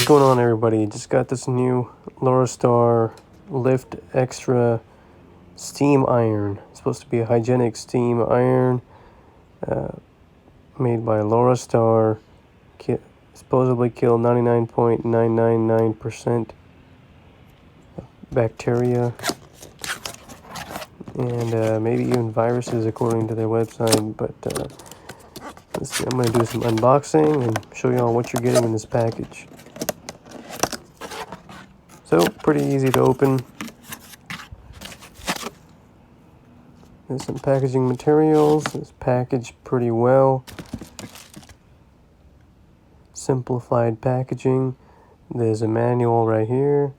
going on, everybody? Just got this new Laurastar Lift Xtra steam iron. It's supposed to be a hygienic steam iron made by Laurastar. Supposedly kill 99.999% bacteria and maybe even viruses, according to their website. But let's see, I'm going to do some unboxing and show you all what you're getting in this package. So, pretty easy to open. There's some packaging materials. It's packaged pretty well. Simplified packaging. There's a manual right here.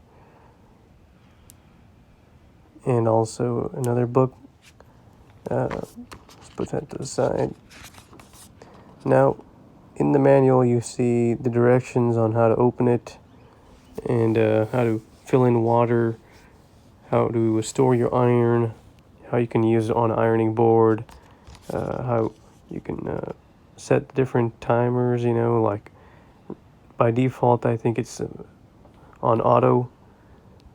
And also another book. Let's put that to the side. Now, in the manual you see the directions on how to open it and how to fill in water, how to store your iron, how you can use it on an ironing board, how you can set different timers, like by default I think it's on auto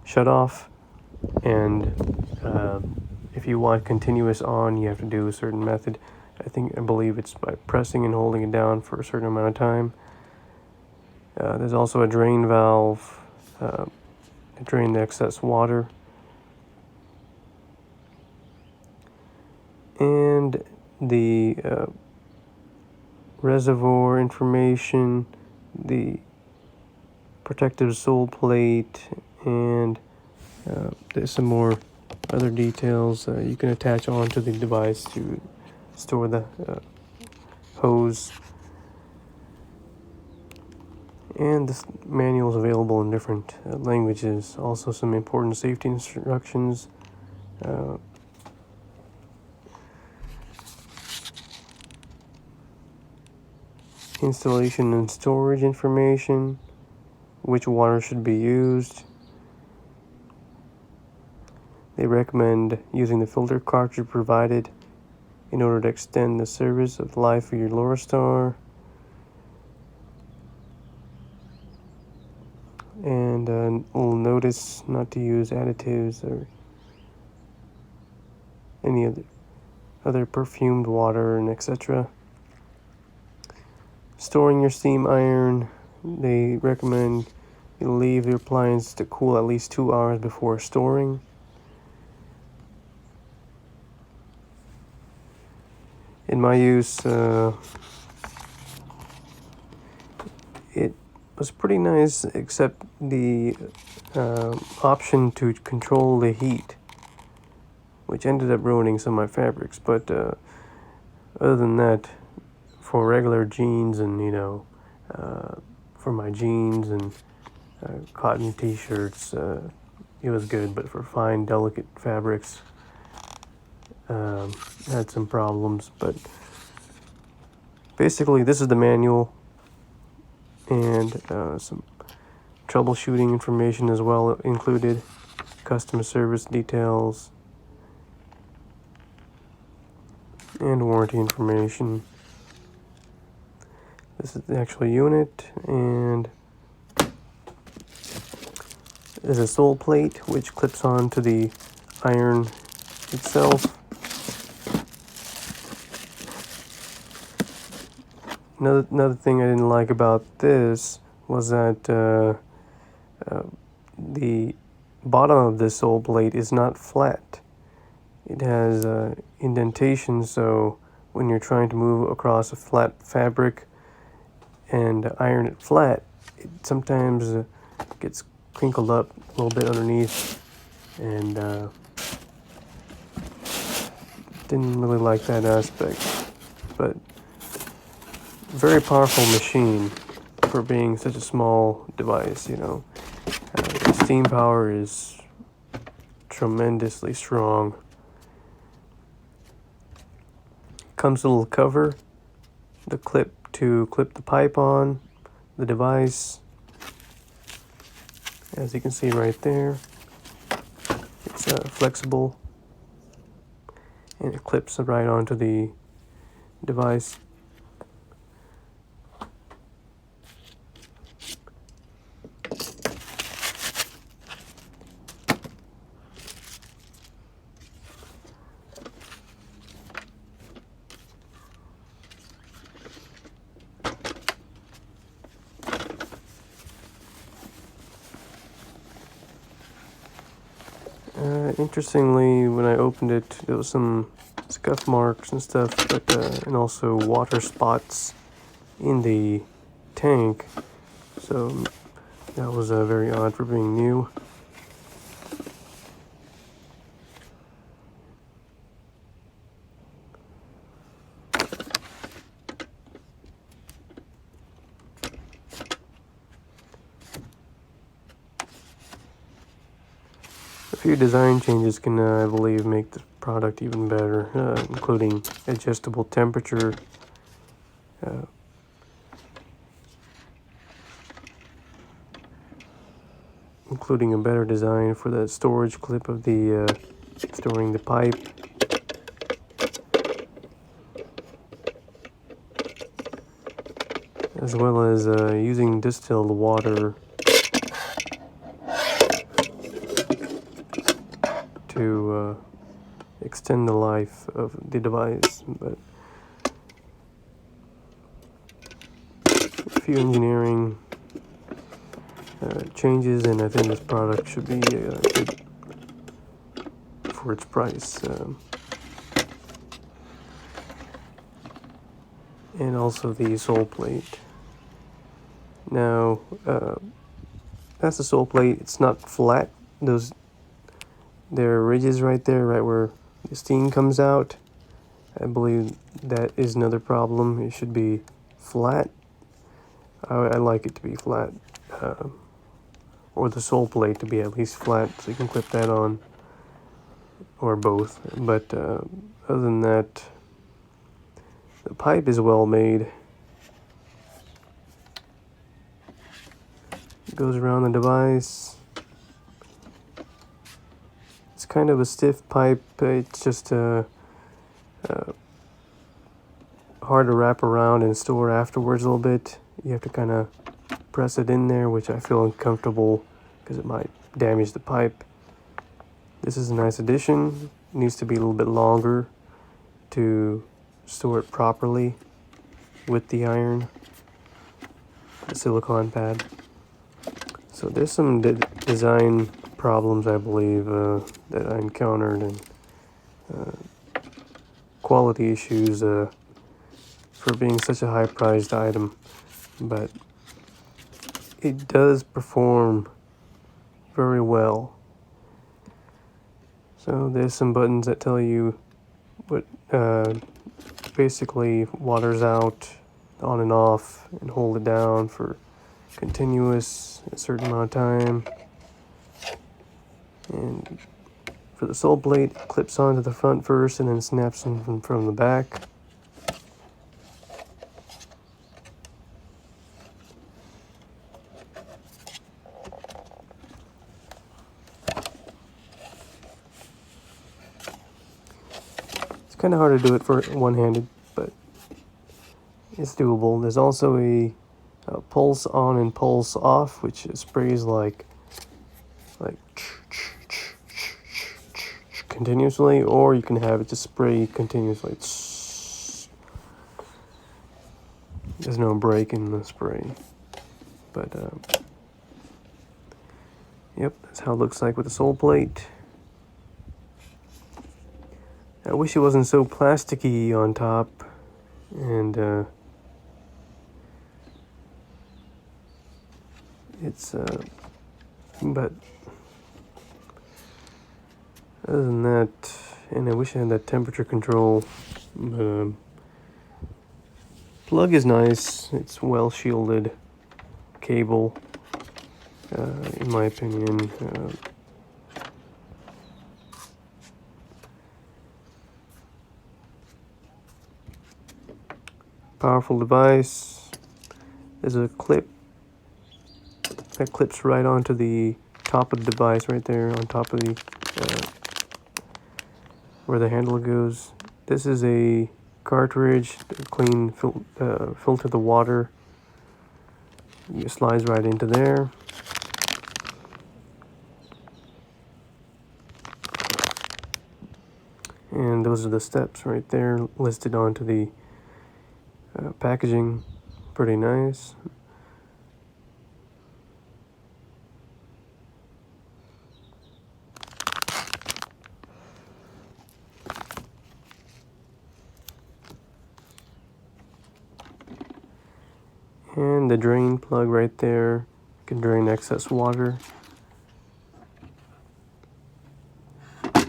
shut off, and if you want continuous on, you have to do a certain method. I believe it's by pressing and holding it down for a certain amount of time. There's also a drain valve to drain the excess water. And the reservoir information, the protective sole plate, and there's some more other details you can attach onto the device to store the hose. And this manual is available in different languages. Also some important safety instructions. Installation and storage information, which water should be used. They recommend using the filter cartridge provided in order to extend the service of life of your Laurastar. And will notice not to use additives or any other perfumed water and etc. Storing your steam iron, they recommend you leave your appliance to cool at least 2 hours before storing. In my use, it was pretty nice, except the option to control the heat, which ended up ruining some of my fabrics. But other than that, for regular jeans and for my jeans and cotton t-shirts, it was good. But for fine, delicate fabrics, had some problems. But basically, this is the manual and some troubleshooting information as well included, customer service details, and warranty information. This is the actual unit, and there's a sole plate which clips onto the iron itself. Another thing I didn't like about this was that the bottom of this sole plate is not flat. It has indentation, so when you're trying to move across a flat fabric and iron it flat, it sometimes gets crinkled up a little bit underneath, and didn't really like that aspect. But very powerful machine for being such a small device. The steam power is tremendously strong. Comes with a little cover, the clip to clip the pipe on the device. As you can see right there, it's flexible and it clips right onto the device. Interestingly, when I opened it, there was some scuff marks and stuff, but and also water spots in the tank. So that was very odd for being new. A few design changes can, I believe, make the product even better, including adjustable temperature, including a better design for the storage clip of the storing the pipe. As well as using distilled water to extend the life of the device. But a few engineering changes, and I think this product should be good for its price. And also the sole plate. Now, that's the sole plate. It's not flat. There are ridges right there, right where the steam comes out. I believe that is another problem. It should be flat. I like it to be flat. Or the sole plate to be at least flat, so you can clip that on. Or both. But other than that, the pipe is well made. It goes around the device. It's kind of a stiff pipe. It's just hard to wrap around and store afterwards a little bit. You have to kind of press it in there, which I feel uncomfortable because it might damage the pipe. This is a nice addition. It needs to be a little bit longer to store it properly with the iron, the silicone pad. So there's some design problems, I believe, that I encountered, and quality issues for being such a high-priced item. But it does perform very well. So there's some buttons that tell you what basically waters out, on and off, and hold it down for continuous a certain amount of time. And for the sole plate, it clips onto the front first and then snaps in from the back. It's kind of hard to do it for one-handed, but it's doable. There's also a pulse on and pulse off, which sprays like continuously, or you can have it just spray continuously. There's no break in the spray, but yep, that's how it looks like with the sole plate. I wish it wasn't so plasticky on top, and it's but other than that, and I wish I had that temperature control. Plug is nice. It's well shielded cable, in my opinion. Powerful device. There's a clip that clips right onto the top of the device, right there on top of the where the handle goes. This is a cartridge to clean, filter the water. It slides right into there. And those are the steps right there listed onto the packaging. Pretty nice. the drain plug right there. You can drain excess water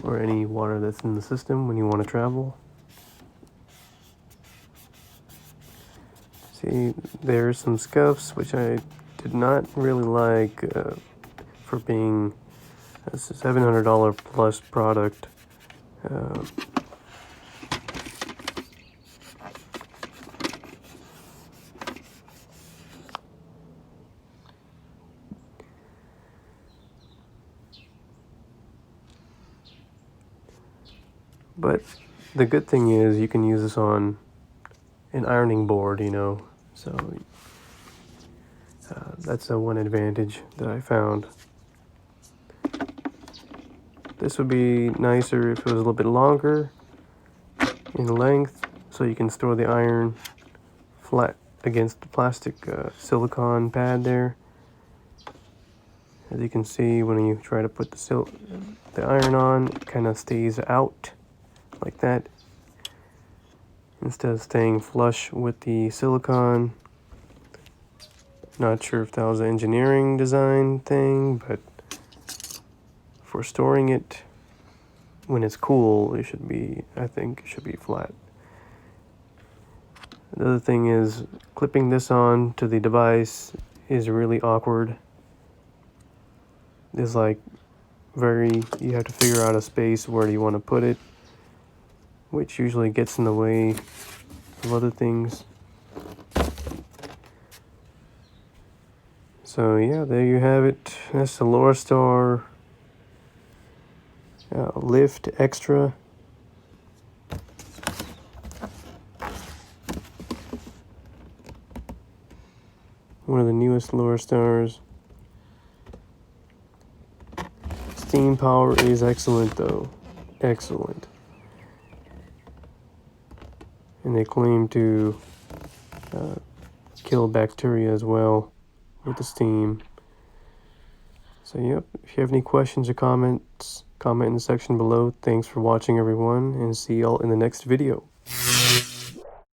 or any water that's in the system when you want to travel. See, there's some scuffs which I did not really like for being a $700 plus product. But the good thing is you can use this on an ironing board, you know, so that's the one advantage that I found. This would be nicer if it was a little bit longer in length, so you can store the iron flat against the plastic silicone pad there. As you can see, when you try to put the iron on, it kind of stays out like that instead of staying flush with the silicone. Not sure if that was an engineering design thing, but for storing it when it's cool, it should be, I think it should be flat. The other thing is clipping this on to the device is really awkward. It's like you have to figure out a space where you want to put it, which usually gets in the way of other things. So yeah, there you have it. That's the Laurastar Lift Xtra. One of the newest Laurastars. Steam power is excellent though. Excellent. And they claim to kill bacteria as well with the steam. So yep, if you have any questions or comments, comment in the section below. Thanks for watching everyone, and see y'all in the next video.